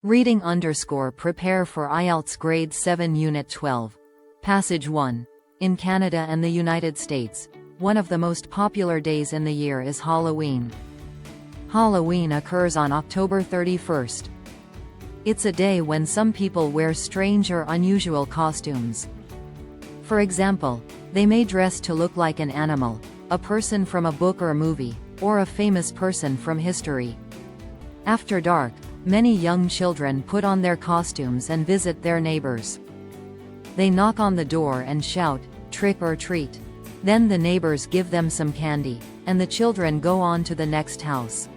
Reading _ Prepare for IELTS Grade 7 Unit 12. Passage 1. In Canada and the United States, one of the most popular days in the year is Halloween. Halloween occurs on October 31st. It's a day when some people wear strange or unusual costumes. For example, they may dress to look like an animal, a person from a book or movie, or a famous person from history. After dark, many young children put on their costumes and visit their neighbors. They knock on the door and shout, "Trick or treat." Then the neighbors give them some candy, and the children go on to the next house.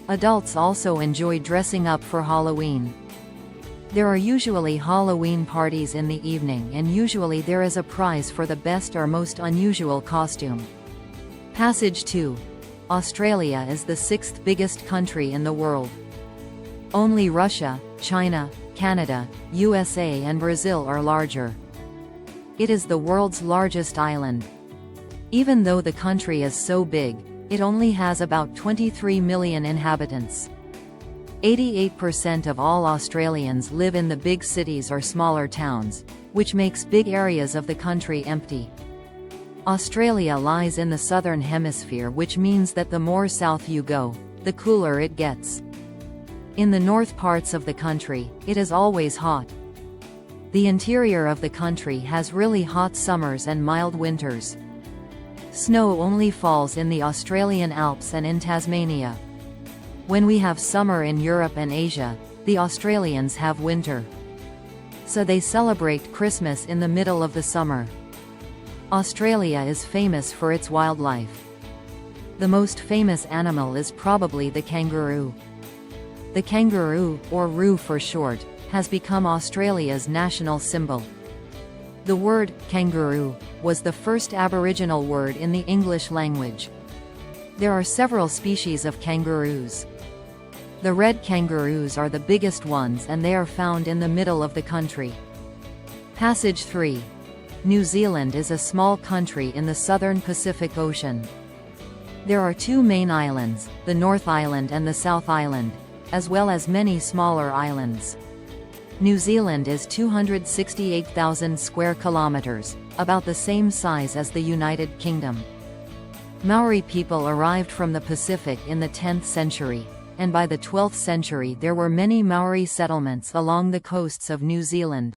Adults also enjoy dressing up for Halloween. There are usually Halloween parties in the evening, and usually there is a prize for the best or most unusual costume. Passage 2. Australia is the sixth biggest country in the world. Only Russia, China, Canada, USA and Brazil are larger. It is the world's largest island. Even though the country is so big, it only has about 23 million inhabitants. 88% of all Australians live in the big cities or smaller towns, which makes big areas of the country empty. Australia lies in the southern hemisphere, which means that the more south you go, the cooler it gets. In the north parts of the country, it is always hot. The interior of the country has really hot summers and mild winters. Snow only falls in the Australian Alps and in Tasmania. When we have summer in Europe and Asia, the Australians have winter. So they celebrate Christmas in the middle of the summer. Australia is famous for its wildlife. The most famous animal is probably the kangaroo. The kangaroo, or roo for short, has become Australia's national symbol. The word kangaroo was the first Aboriginal word in the English language. There are several species of kangaroos. The red kangaroos are the biggest ones, and they are found in the middle of the country. Passage 3. New Zealand is a small country in the southern Pacific Ocean. There are two main islands, the North Island and the South Island, as well as many smaller islands. New Zealand is 268,000 square kilometers, about the same size as the United Kingdom. Maori people arrived from the Pacific in the 10th century, and by the 12th century there were many Maori settlements along the coasts of New Zealand.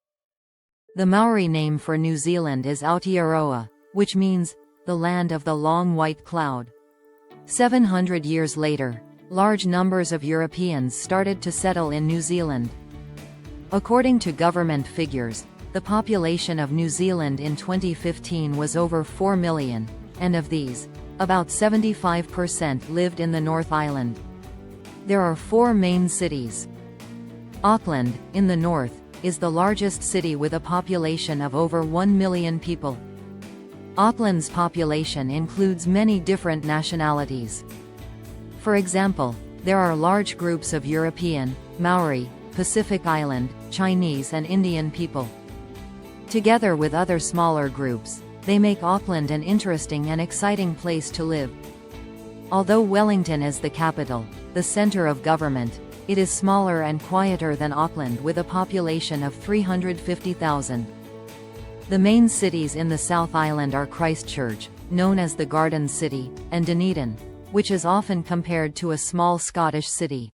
The Maori name for New Zealand is Aotearoa, which means, the land of the long white cloud. 700 years later, large numbers of Europeans started to settle in New Zealand. According to government figures, the population of New Zealand in 2015 was over 4 million, and of these, about 75% lived in the North Island. There are four main cities. Auckland, in the north, is the largest city with a population of over 1 million people. Auckland's population includes many different nationalities. For example, there are large groups of European, Maori, Pacific Island, Chinese and Indian people. Together with other smaller groups, they make Auckland an interesting and exciting place to live. Although Wellington is the capital, the center of government, it is smaller and quieter than Auckland with a population of 350,000. The main cities in the South Island are Christchurch, known as the Garden City, and Dunedin, which is often compared to a small Scottish city.